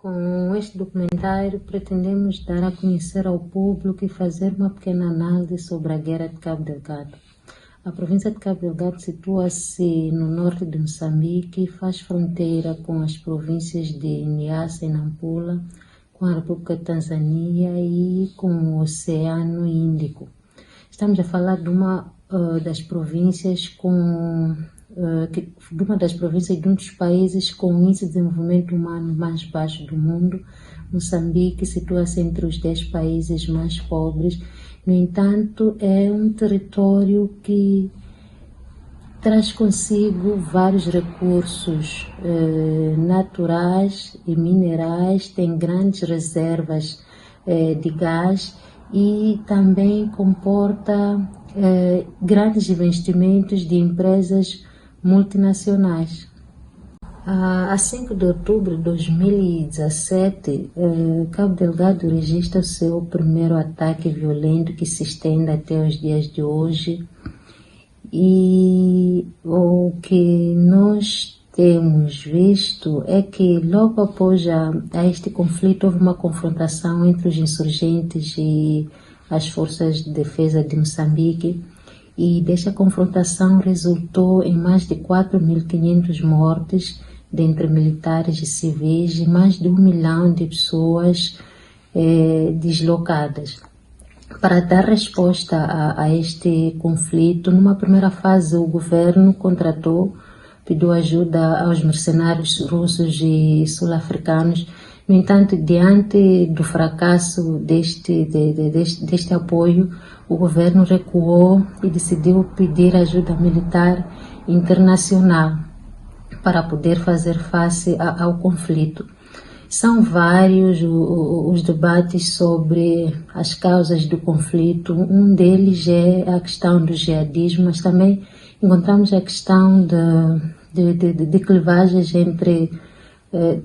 Com este documentário, pretendemos dar a conhecer ao público e fazer uma pequena análise sobre a Guerra de Cabo Delgado. A província de Cabo Delgado situa-se no norte de Moçambique e faz fronteira com as províncias de Niassa e Nampula, com a República de Tanzânia e com o Oceano Índico. Estamos a falar de uma das províncias de um dos países com o índice de desenvolvimento humano mais baixo do mundo. Moçambique situa-se entre os 10 países mais pobres. No entanto, é um território que traz consigo vários recursos naturais e minerais, tem grandes reservas de gás e também comporta grandes investimentos de empresas multinacionais. A 5 de outubro de 2017, Cabo Delgado registra o seu primeiro ataque violento que se estende até os dias de hoje. E o que nós temos visto é que logo após a este conflito houve uma confrontação entre os insurgentes e as forças de defesa de Moçambique, e desta confrontação resultou em mais de 4.500 mortes dentre militares e civis e mais de 1 milhão de pessoas deslocadas. Para dar resposta a este conflito, numa primeira fase o governo pediu ajuda aos mercenários russos e sul-africanos. No entanto, diante do fracasso deste apoio, o governo recuou e decidiu pedir ajuda militar internacional para poder fazer face ao conflito. São vários os debates sobre as causas do conflito. Um deles é a questão do jihadismo, mas também encontramos a questão de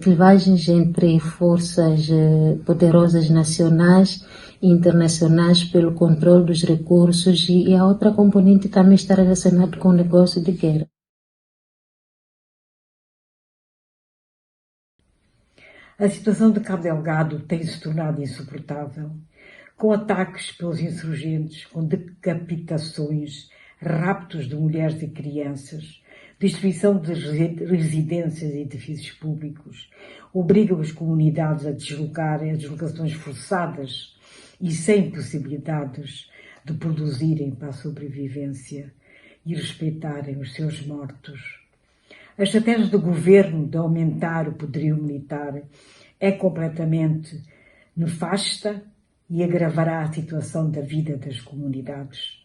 clivagens entre forças poderosas nacionais e internacionais pelo controle dos recursos, e a outra componente também está relacionada com o negócio de guerra. A situação de Cabo Delgado tem se tornado insuportável, com ataques pelos insurgentes, com decapitações, raptos de mulheres e crianças, destruição de residências e edifícios públicos, obrigam as comunidades a deslocações forçadas e sem possibilidades de produzirem para a sobrevivência e respeitarem os seus mortos. A estratégia do governo de aumentar o poderio militar é completamente nefasta e agravará a situação da vida das comunidades.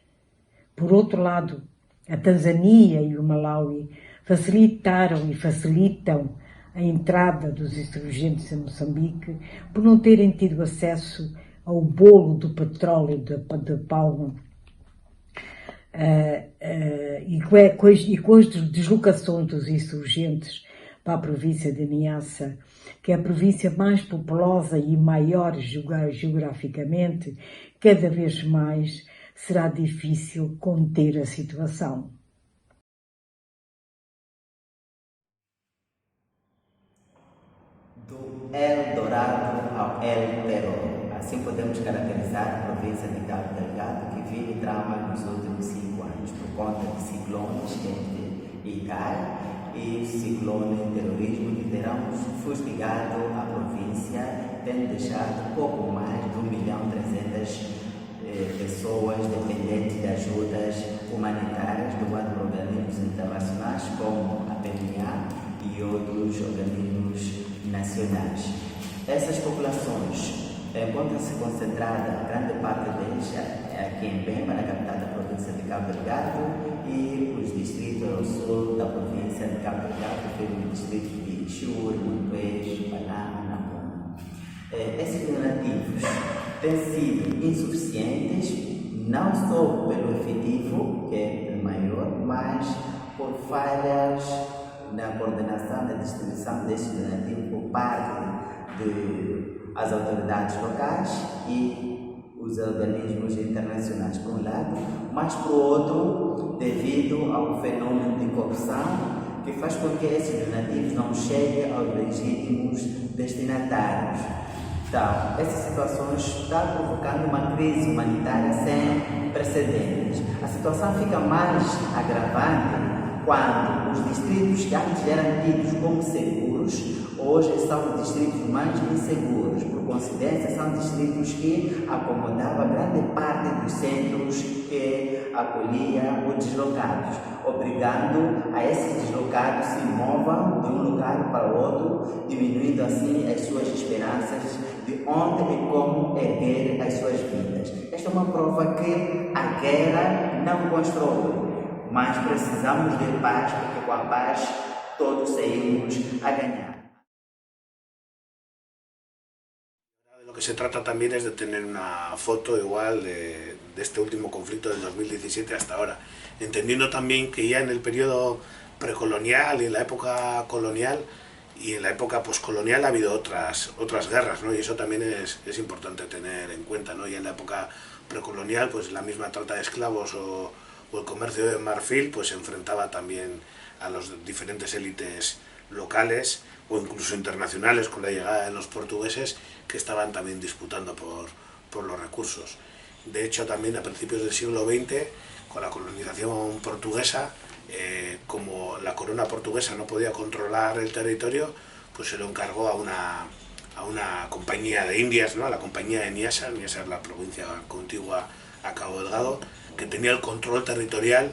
Por outro lado, a Tanzânia e o Malawi facilitaram e facilitam a entrada dos insurgentes em Moçambique por não terem tido acesso ao bolo do petróleo de palma. E com as deslocações dos insurgentes para a província de Niassa, que é a província mais populosa e maior geograficamente, cada vez mais será difícil conter a situação. Do Eldorado ao El Terror. Assim podemos caracterizar a província de Cabo Delgado, que vive drama nos últimos 5 anos, por conta de ciclones entre Icai e ciclone terrorismo que terão fustigado a província, tendo deixado pouco mais de 1.300.000 pessoas dependentes de ajudas humanitárias do quadro de organismos internacionais, como a PNA e outros organismos nacionais. Essas populações encontram-se concentradas, grande parte deles, aqui em Pemba, na capital da província de Cabo Delgado, e os distritos ao sul da província de Cabo Delgado, como o distrito de Chur, Mantuês, Palama, Nampula. Esses donativos têm sido insuficientes, não só pelo efetivo, que é maior, mas por falhas na coordenação da distribuição destes donativos por parte das autoridades locais e os organismos internacionais, por um lado, mas por outro, devido ao fenômeno de corrupção que faz com que esses donativos não cheguem aos legítimos destinatários. Então, essas situações estão provocando uma crise humanitária sem precedentes. A situação fica mais agravante quando os distritos que antes eram tidos como seguros, hoje são os distritos mais inseguros. Por coincidência, são distritos que acomodavam grande parte dos centros que acolhiam os deslocados, obrigando a esses deslocados se movam de um lugar para o outro, diminuindo assim as suas esperanças de onde e como erguer as suas vidas. Esta é uma prova que a guerra não constrói, mas precisamos de paz, porque com a paz todos saímos a ganhar. Lo que se trata también es de tener una foto igual de este último conflicto del 2017 hasta ahora, entendiendo también que ya en el periodo precolonial y en la época colonial y en la época poscolonial ha habido otras guerras, ¿no? Y eso también es importante tener en cuenta, ¿no? Y en la época precolonial, pues la misma trata de esclavos o el comercio de marfil pues se enfrentaba también a las diferentes élites locales o incluso internacionales con la llegada de los portugueses, que estaban también disputando por los recursos. De hecho, también a principios del siglo XX, con la colonización portuguesa, como la corona portuguesa no podía controlar el territorio, pues se lo encargó a una compañía de Indias, ¿no? A la compañía de Niassa. Niassa es la provincia contigua a Cabo Delgado, que tenía el control territorial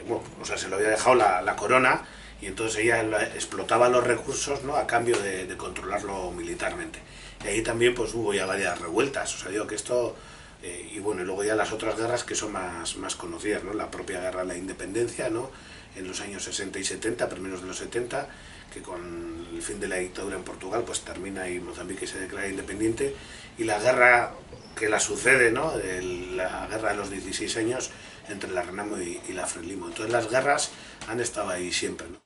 bueno, o sea, se lo había dejado la corona, y entonces ella explotaba los recursos, ¿no? A cambio de controlarlo militarmente. Y ahí también pues hubo ya varias revueltas, o sea, digo que esto, y bueno, y luego ya las otras guerras que son más conocidas, ¿no? La propia guerra de la independencia, ¿no? En los años 60 y 70, primeros de los 70, que con el fin de la dictadura en Portugal pues termina y Mozambique se declara independiente, y la guerra que la sucede, ¿no? La guerra de los 16 años entre la Renamo y la Frelimo. Entonces las guerras han estado ahí siempre, ¿no?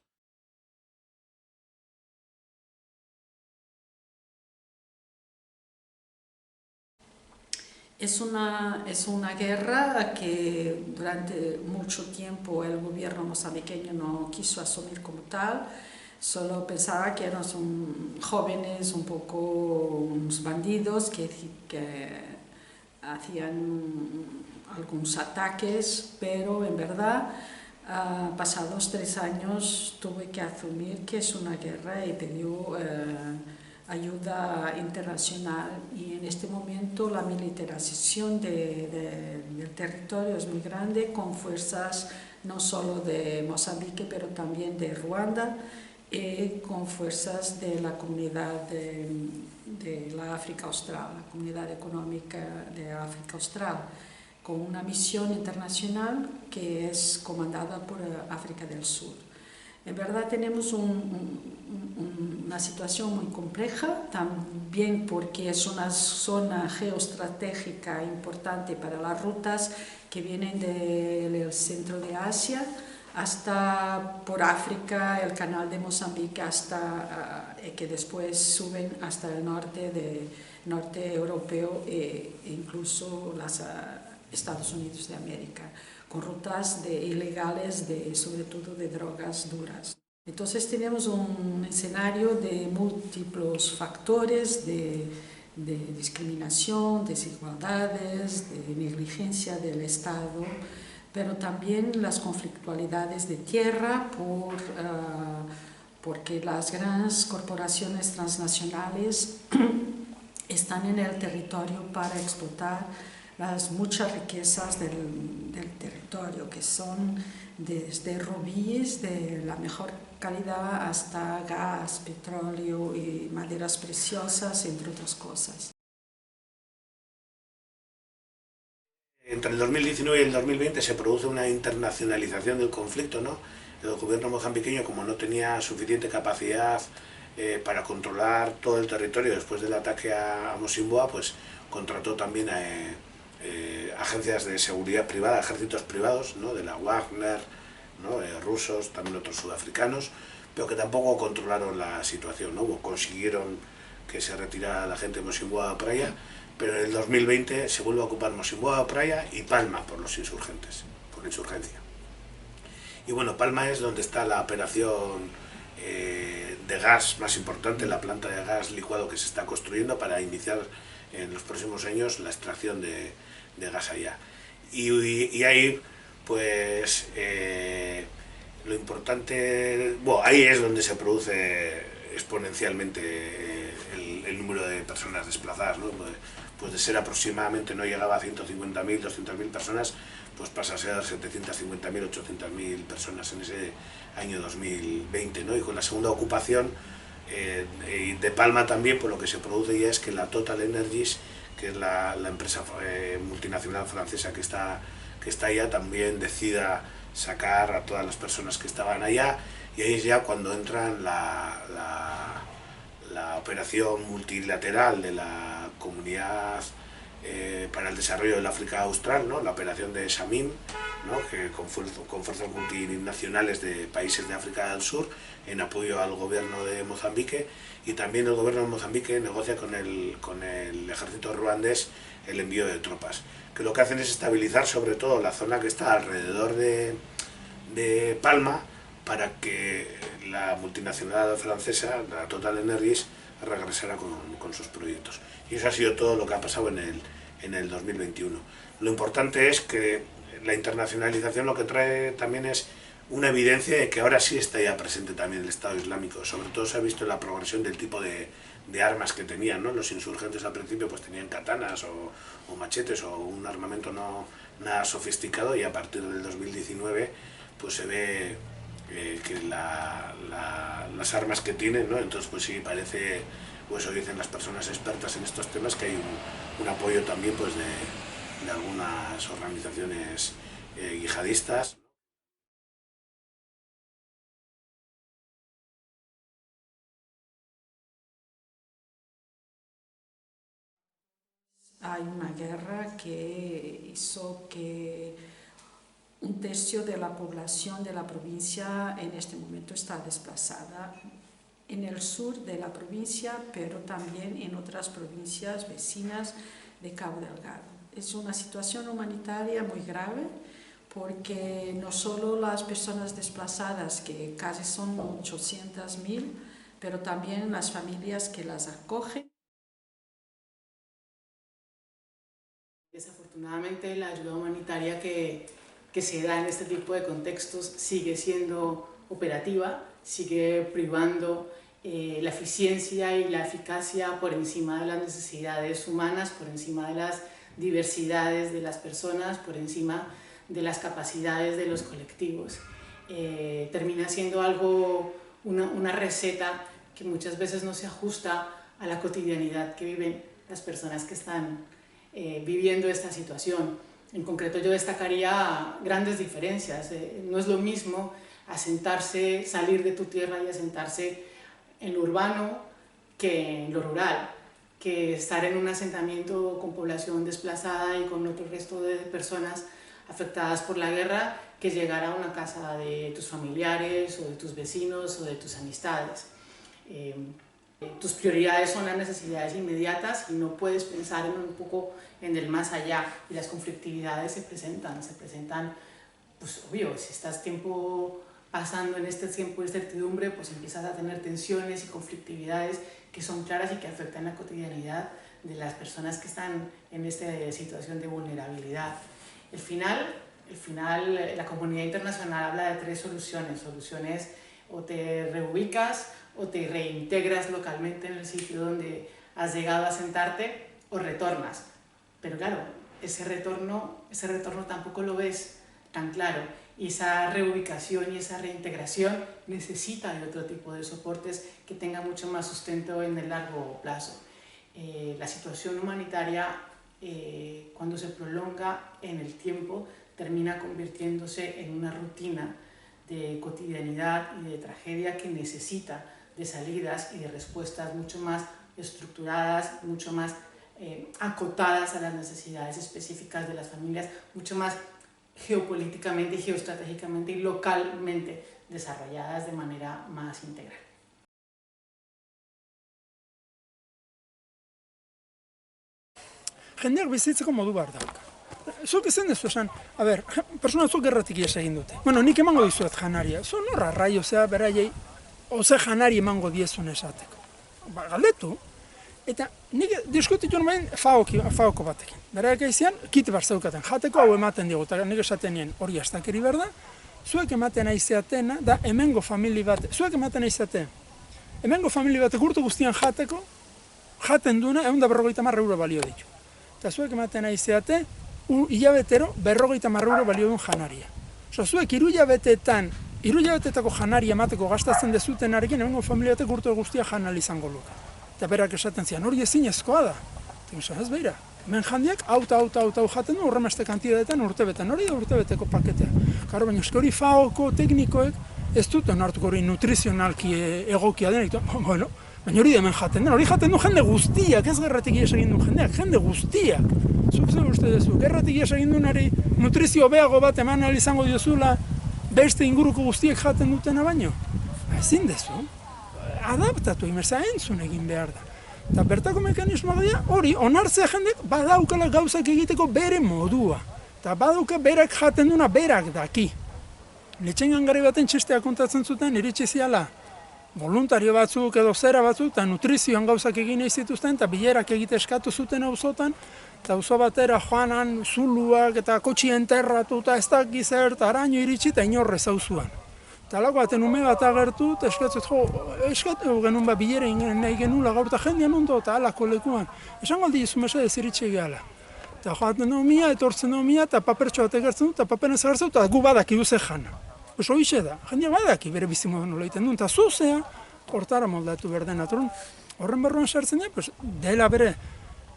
Es una guerra que durante mucho tiempo el gobierno mozambiqueño no quiso asumir como tal, solo pensaba que eran jóvenes, un poco unos bandidos que hacían algunos ataques, pero en verdad, pasados 3 años, tuve que asumir que es una guerra y pidió ayuda internacional, y en este momento la militarización del territorio es muy grande, con fuerzas no solo de Mozambique, pero también de Ruanda, y con fuerzas de la comunidad de la África Austral, la Comunidad Económica de África Austral, con una misión internacional que es comandada por África del Sur. En verdad tenemos una situación muy compleja, también porque es una zona geoestratégica importante para las rutas que vienen del centro de Asia hasta por África, el canal de Mozambique, hasta que después suben hasta el norte europeo e incluso los Estados Unidos de América, con rutas ilegales, sobre todo de drogas duras. Entonces tenemos un escenario de múltiples factores de discriminación, desigualdades, de negligencia del Estado, pero también las conflictualidades de tierra porque las grandes corporaciones transnacionales están en el territorio para explotar las muchas riquezas del territorio, que son desde rubíes de la mejor calidad hasta gas, petróleo y maderas preciosas, entre otras cosas. Entre el 2019 y el 2020 se produce una internacionalización del conflicto, ¿no? El gobierno mozambiqueño, como no tenía suficiente capacidad para controlar todo el territorio después del ataque a Mocimboa, pues contrató también agencias de seguridad privada, ejércitos privados, ¿no? De la Wagner, ¿no? Rusos, también otros sudafricanos, pero que tampoco controlaron la situación, ¿no? Consiguieron que se retirara la gente de Mocimboa da Praia, pero en el 2020 se vuelve a ocupar Mocimboa da Praia y Palma por los insurgentes, por la insurgencia. Y bueno, Palma es donde está la operación de gas más importante, la planta de gas licuado que se está construyendo para iniciar en los próximos años la extracción de gas allá. Y ahí, pues, lo importante, bueno, ahí es donde se produce exponencialmente el número de personas desplazadas, ¿no? Pues de ser aproximadamente, no llegaba a 150.000, 200.000 personas, pues pasa a ser 750.000, 800.000 personas en ese año 2020, ¿no? Y con la segunda ocupación de Palma también, pues lo que se produce ya es que la Total Energies, que es la empresa multinacional francesa que está allá, también decida sacar a todas las personas que estaban allá, y ahí es ya cuando entran la operación multilateral de la Comunidad para el Desarrollo del África Austral, ¿no? La operación de Samim, ¿no? Que con fuerzas multinacionales de países de África del Sur en apoyo al gobierno de Mozambique, y también el gobierno de Mozambique negocia con el ejército ruandés el envío de tropas, que lo que hacen es estabilizar sobre todo la zona que está alrededor de Palma, para que la multinacional francesa, la Total Energies, regresara con sus proyectos. Y eso ha sido todo lo que ha pasado en el 2021. Lo importante es que la internacionalización lo que trae también es una evidencia de que ahora sí está ya presente también el Estado Islámico. Sobre todo se ha visto la progresión del tipo de armas que tenían, ¿no? Los insurgentes al principio pues tenían katanas o machetes o un armamento no nada sofisticado, y a partir del 2019 pues se ve que las armas que tienen, ¿no? Entonces pues sí parece, o eso dicen las personas expertas en estos temas, que hay un apoyo también pues de algunas organizaciones yihadistas. Hay una guerra que hizo que un tercio de la población de la provincia en este momento está desplazada en el sur de la provincia, pero también en otras provincias vecinas de Cabo Delgado. Es una situación humanitaria muy grave, porque no solo las personas desplazadas, que casi son 800.000, pero también las familias que las acogen. Desafortunadamente, la ayuda humanitaria que se da en este tipo de contextos sigue siendo operativa, sigue privando la eficiencia y la eficacia por encima de las necesidades humanas, por encima de las diversidades de las personas, por encima de las capacidades de los colectivos. Termina siendo algo, una receta que muchas veces no se ajusta a la cotidianidad que viven las personas que están viviendo esta situación. En concreto yo destacaría grandes diferencias. No es lo mismo asentarse, salir de tu tierra y asentarse en lo urbano que en lo rural, que estar en un asentamiento con población desplazada y con otro resto de personas afectadas por la guerra, que llegar a una casa de tus familiares o de tus vecinos o de tus amistades. Tus prioridades son las necesidades inmediatas y no puedes pensar un poco en el más allá, y las conflictividades se presentan, pues obvio, si estás tiempo pasando en este tiempo de incertidumbre, pues empiezas a tener tensiones y conflictividades que son claras y que afectan la cotidianidad de las personas que están en esta situación de vulnerabilidad. Al final, la comunidad internacional habla de tres soluciones: o te reubicas, o te reintegras localmente en el sitio donde has llegado a sentarte, o retornas. Pero claro, ese retorno tampoco lo ves tan claro, y esa reubicación y esa reintegración necesita de otro tipo de soportes que tengan mucho más sustento en el largo plazo. La situación humanitaria, cuando se prolonga en el tiempo, termina convirtiéndose en una rutina de cotidianidad y de tragedia que necesita de salidas y de respuestas mucho más estructuradas, mucho más acotadas a las necesidades específicas de las familias, mucho más geopolíticamente, geoestratégicamente y localmente desarrolladas de manera más integral. Jendeak bizitzeko modu bat dauka. zuk ezen dezu esan, persona zuk gerratik ies egin dute. Bueno, nik emango dizuet janaria. Zo norra rai, beraiei, janari emango diezun esateko. Galdetu, eta nik diskutitu nuen faoko batekin. Beraiek eizian, kit bar zeukaten, jateko hau ematen digu, eta nik esaten nien hori astakeri berda, zuek ematen aizeatena, da hemengo famili bat, zuek ematen aizeaten, hemengo famili batek urte guztian jateko, jaten duena, 150 euro balio ditu. Eta zuek ematen aizeate, hilabetero, 50 euro balio duen janaria. Zuek hiruhilabetetako janaria emateko gastatzen dezutenarekin, hemengo familia batek urte guztia janal izango luke. Eta berak esaten zian, hori ezinezkoa da. Eta ez beira, hemen jandiak, hau jaten du, horremeste kantidadetan urtebetan, hori da urtebeteko paketea. Karo, baina hori faoko teknikoek ez dut onartuko hori nutrizionalki egokia denek. Bueno, baina hori da hemen jaten den, hori jaten du jende guztiak, ez gerratik ies egin duen jendeak, jende guztiak. Zuk zer uste duzu, gerratik ies egin duenari nutrizio beago bat eman ahal izango diozula beste inguruko guztiek jaten dutena baino. Ezin dezu, adaptatu imerza entzun egin behar da. Eta bertako mekanismoa dira, hori onartzea jendek badaukala gauzak egiteko bere modua. Eta badauka berak jaten duna berak daki. Letxengan gari baten txistea kontatzen zuten, iritsi ziala voluntario batzuk edo zera batzuk, eta nutrizioan gauzak egin nahi zituzten, eta bilerak egite eskatu zuten auzotan, eta auzo batera joanan zuluak eta kotxi enterratu, eta ez dakiz zer, eta araño iritsi, eta inorrez auzuan. Eta lako baten ume bat agertu, eta eskatu genuen bilera nahi genula gaur, eta jendean ondo, eta alako lekuan. Esango aldi izu mesedez iritsi gehala. Eta joaten dugu mia, etortzen dugu mia, eta papertxo bat egertzen du, eta paperen zagartzen du, eta gu badaki duze jana. Oso hoxe da, jendeak badaki bere bizimodu nola egiten du, eta zuzea, hortara moldatu berden aturun. Horren barruan sartzen da, dela bere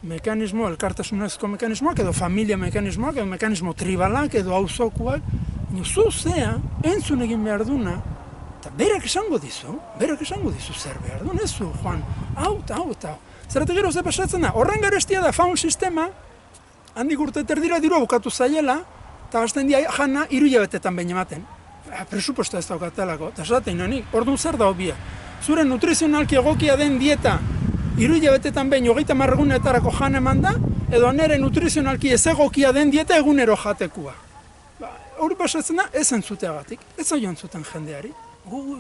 mekanismo, elkartasunezko mekanismoak, edo familia mekanismoak, edo mekanismo tribalak, edo auzokuak, zuzea, entzun egin behar duna, eta berak esango dizu zer behar duen, ez zu, Juan, hau. Zerate gero ze pasatzen da, horren garestia da faun sistema, handik urte terdira dirua bukatu zaiela, eta hasten dia jana 3 hilabetetan behin ematen. Presupuesto ez daukatelako, eta esaten nonik, orduan zer da hobia. Zure nutrizionalki egokia den dieta 3 hilabetetan behin 30 egunetarako jan eman da, edo nire nutrizionalki ez egokia den dieta egunero jatekua. Hori pasatzen da, ez entzuteagatik, ez zailo entzuten jendeari.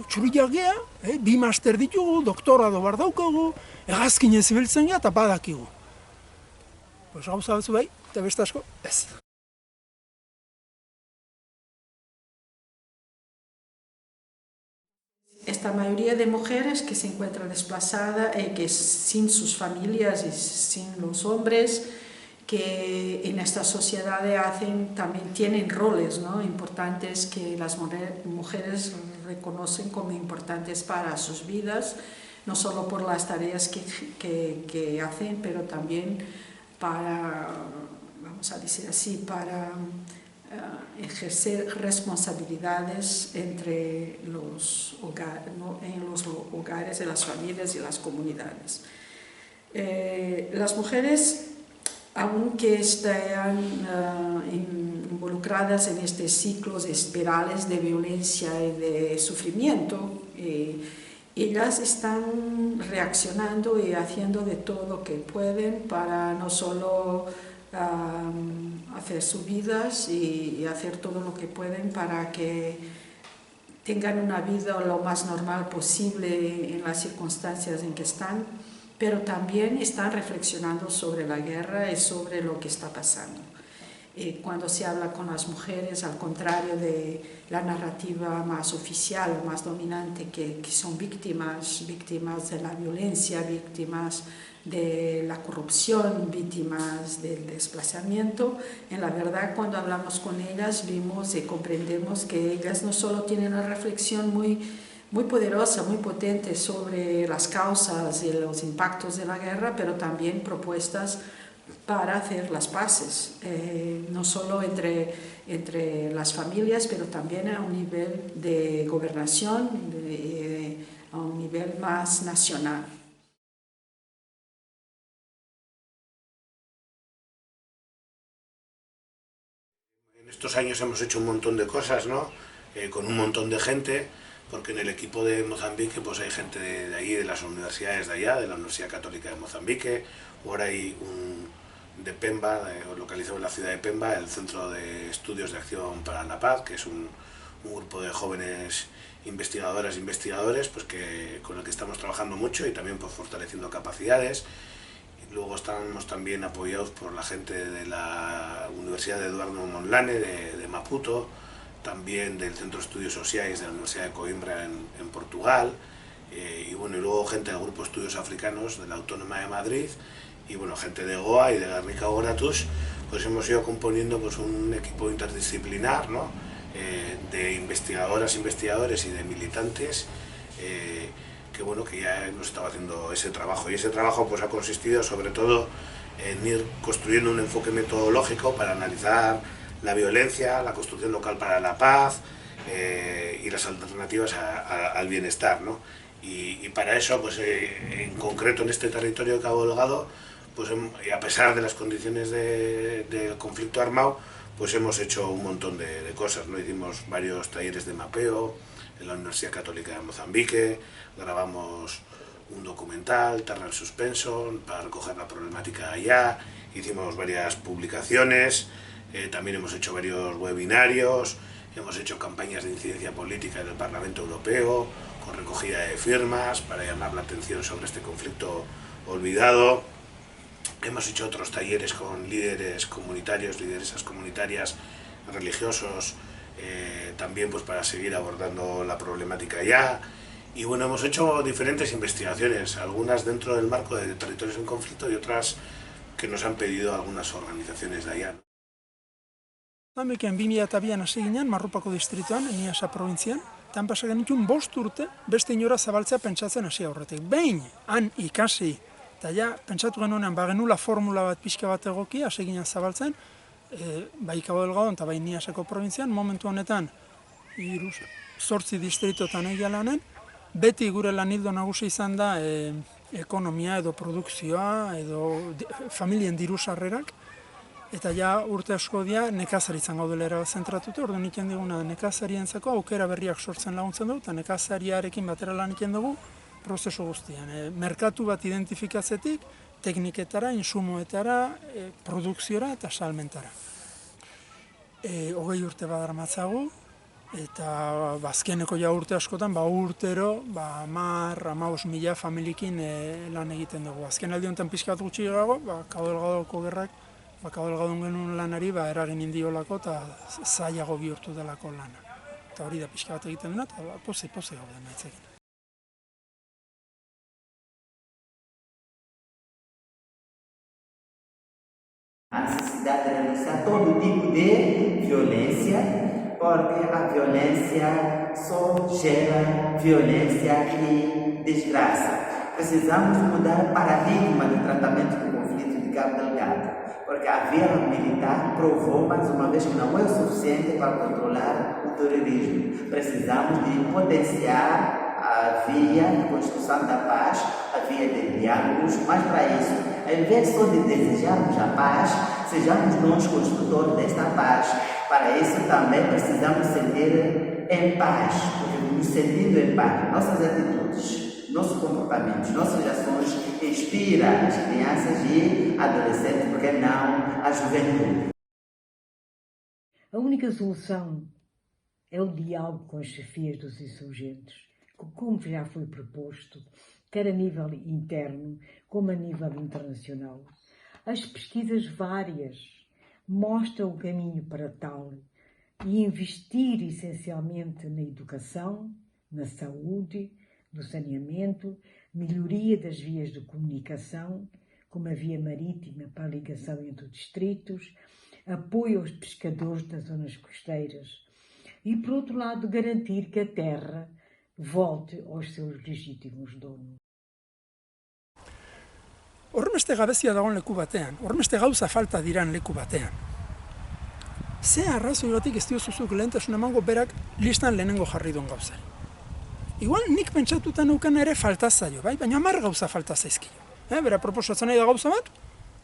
Txuriak gea, 2 master ditugu, doktorado bar daukagu, hegazkin ez ibiltzen gea eta badakigu. Gauza batzu bai, eta beste asko, ez. Esta mayoría de mujeres que se encuentra desplazada, que sin sus familias y sin los hombres, que en esta sociedad también tienen roles, ¿no?, importantes que las mujeres reconocen como importantes para sus vidas, no solo por las tareas que hacen, pero también para, vamos a decir así, para ejercer responsabilidades entre los hogares de las familias y las comunidades. Las mujeres, aunque estén involucradas en estos ciclos espirales de violencia y de sufrimiento, ellas están reaccionando y haciendo de todo lo que pueden para no solo hacer sus vidas y hacer todo lo que pueden para que tengan una vida lo más normal posible en las circunstancias en que están, pero también están reflexionando sobre la guerra y sobre lo que está pasando. Cuando se habla con las mujeres, al contrario de la narrativa más oficial, más dominante, que son víctimas de la violencia, víctimas de la corrupción, víctimas del desplazamiento, en la verdad cuando hablamos con ellas vimos y comprendemos que ellas no solo tienen una reflexión muy poderosa, muy potente sobre las causas y los impactos de la guerra, pero también propuestas para hacer las paces, no solo entre las familias, pero también a un nivel de gobernación, a un nivel más nacional. En estos años hemos hecho un montón de cosas, ¿no? Con un montón de gente, porque en el equipo de Mozambique pues hay gente de ahí, de las universidades de allá, de la Universidad Católica de Mozambique, ahora hay de Pemba, localizado en la ciudad de Pemba, el Centro de Estudios de Acción para la Paz, que es un grupo de jóvenes investigadoras e investigadores pues con el que estamos trabajando mucho y también pues, fortaleciendo capacidades. Y luego estamos también apoyados por la gente de la Universidad de Eduardo Mondlane de Maputo, también del Centro de Estudios Sociales de la Universidad de Coimbra en Portugal, y bueno, y luego gente del Grupo de Estudios Africanos de la Autónoma de Madrid, y bueno, gente de Goa y de Guernica Goratús, pues hemos ido componiendo pues, un equipo interdisciplinar, ¿no? De investigadoras, investigadores y de militantes, que bueno, que ya hemos estado haciendo ese trabajo, y ese trabajo pues ha consistido sobre todo en ir construyendo un enfoque metodológico para analizar la violencia, la construcción local para la paz, y las alternativas al bienestar, ¿no? Y para eso, pues en concreto en este territorio de Cabo Delgado, pues a pesar de las condiciones del conflicto armado, pues hemos hecho un montón de cosas, ¿no? Hicimos varios talleres de mapeo en la Universidad Católica de Mozambique, grabamos un documental, Terra en Suspenso, para recoger la problemática allá, hicimos varias publicaciones, también hemos hecho varios webinarios, hemos hecho campañas de incidencia política en el Parlamento Europeo, con recogida de firmas para llamar la atención sobre este conflicto olvidado. Hemos hecho otros talleres con líderes comunitarios, lideresas comunitarias, religiosos, también pues para seguir abordando la problemática allá. Y bueno, hemos hecho diferentes investigaciones, algunas dentro del marco de territorios en conflicto y otras que nos han pedido algunas organizaciones de allá. Amerikan 2002an hasi ginen, Marrupako distrituan, Niasa probintzian, eta pasa genituen 5 urte beste inora zabaltzea pentsatzen hasi aurretik. Behin, han ikasi, eta ja, pentsatu genuenean, genula formula bat pixka bat egokia, hasi ginen zabaltzen, bai Cabo Delgado eta bai Niasako probintzian, momentu honetan, 8 distritotan egia lanen, beti gure lanildo nagusi izan da ekonomia edo produkzioa edo familien diru sarrerak, eta ja urte asko dira nekazaritzan gaudelera zentratuta, orduan egiten diguna nekazarientzako aukera berriak sortzen laguntzen dugu, eta nekazariarekin batera lan egiten dugu prozesu guztian. Merkatu bat identifikatzetik, tekniketara, insumoetara, produkziora eta salmentara. 20 urte badarmatzagu, eta azkeneko ja urte askotan, urtero 10-15 familiekin lan egiten dugu. Azken aldi honetan pixka bat gutxi gago, Cabo Delgadoko gerrak, Cabo Delgadon genuen lanari eragin indiolako eta zailago bihurtu delako lana. Eta hori da pixka bat egiten duna, eta pozik gaude maitzekin. A necessidade de denunciar todo tipo de violência, porque a violência só gera violência e desgraça. Precisamos mudar o paradigma do tratamento do conflito de Cabo Delgado, porque a via militar provou mais uma vez que não é o suficiente para controlar o terrorismo. Precisamos de potenciar a via de construção da paz, a via de diálogos, mas para isso, ao invés só de desejarmos a paz, sejamos nós construtores desta paz. Para isso também precisamos sentir em paz, porque nos sentindo em paz, nossas atitudes, nossos comportamentos, nossas ações inspiram as crianças e adolescentes, porque não a juventude. A única solução é o diálogo com as chefias dos insurgentes, como já foi proposto, quer a nível interno como a nível internacional. As pesquisas várias mostram o caminho para tal e investir essencialmente na educação, na saúde, no saneamento, melhoria das vias de comunicação, como a via marítima para a ligação entre os distritos, apoio aos pescadores das zonas costeiras e, por outro lado, garantir que a terra volte aos seus legítimos donos. Horrenbeste gabezia dagoen leku batean, horrenbeste gauza falta diran leku batean. Ze arrazoigatik ez diozuzuk lehentasun emango berak listan lehenengo jarri duen gauzari. Igual nik pentsatuta neukan ere falta zaio, bai? Baina 10 gauza falta zaizkio. Bera proposatzen nahi da gauza bat,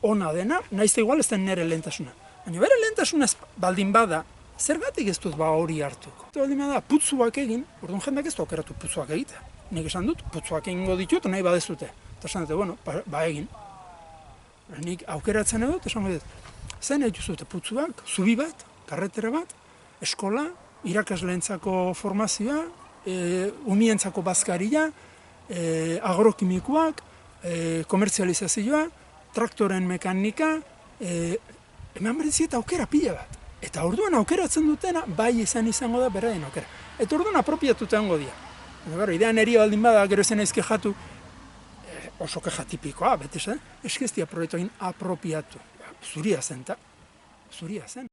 ona dena, nahiz igual ez den nire lehentasuna. Baina bere lehentasuna baldin bada, zergatik ez dut hori hartuko. Eta baldin bada, putzuak egin, orduan jendak ez du aukeratu putzuak egitea. Nik esan dut, putzuak egingo ditut nahi badezute. Eta esan dute, bueno, egin. Nik aukeratzen edut, esango dut, zen dituzute putzuak, zubi bat, karretera bat, eskola, irakasleentzako formazioa, umientzako bazkaria, agrokimikoak, komertzializazioa, traktoren mekanika, eman berezieta aukera pila bat. Eta orduan aukeratzen dutena, bai izango da beraien aukera. Eta orduan apropiatuta hango dira. Idea neri baldin bada, gero zen ez kejatu, oso keja tipikoa, beti zen, eskeztia proiektu egin apropiatu. Zuria zen, zuria zen.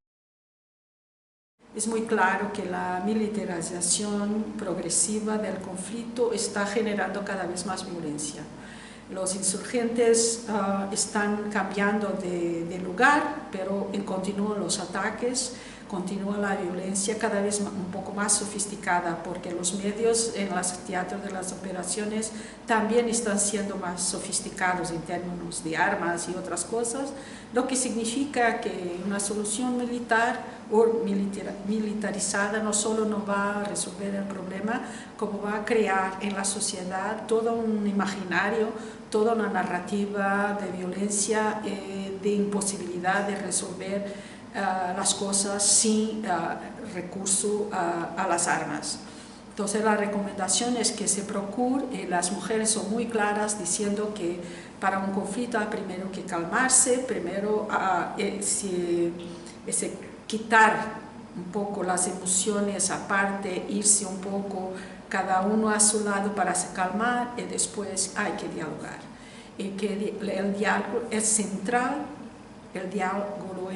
Es muy claro que la militarización progresiva del conflicto está generando cada vez más violencia. Los insurgentes están cambiando de lugar, pero continúan los ataques, continúa la violencia cada vez un poco más sofisticada, porque los medios en los teatros de las operaciones también están siendo más sofisticados en términos de armas y otras cosas, lo que significa que una solución militar o militarizada no solo no va a resolver el problema, como va a crear en la sociedad todo un imaginario, toda una narrativa de violencia, de imposibilidad de resolver las cosas sin recurso a las armas. Entonces la recomendación es que se procure, las mujeres son muy claras diciendo que para un conflicto hay primero que calmarse, primero quitar un poco las emociones aparte, irse un poco cada uno a su lado para se calmar y después hay que dialogar. Y que el diálogo es central, el diálogo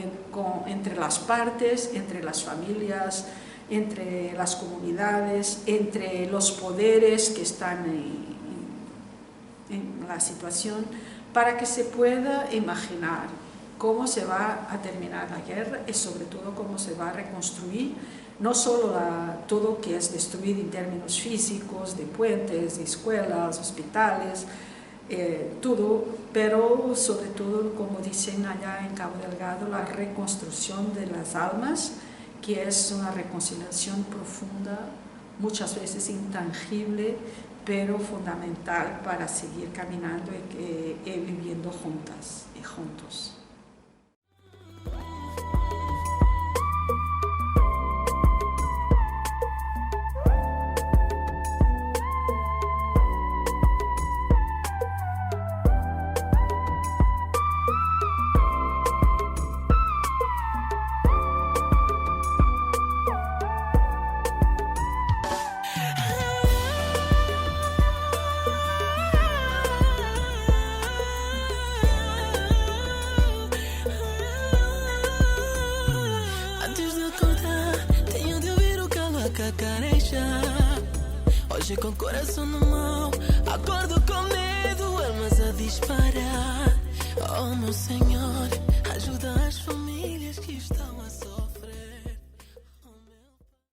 entre las partes, entre las familias, entre las comunidades, entre los poderes que están en la situación, para que se pueda imaginar cómo se va a terminar la guerra y sobre todo cómo se va a reconstruir, no solo todo que es destruido en términos físicos, de puentes, de escuelas, hospitales, todo, pero sobre todo, como dicen allá en Cabo Delgado, la reconstrucción de las almas, que es una reconciliación profunda, muchas veces intangible, pero fundamental para seguir caminando y viviendo juntas y juntos. Hoje com o coração na mão, acordo com medo, almas a disparar. Oh meu Senhor, ajuda as famílias que estão a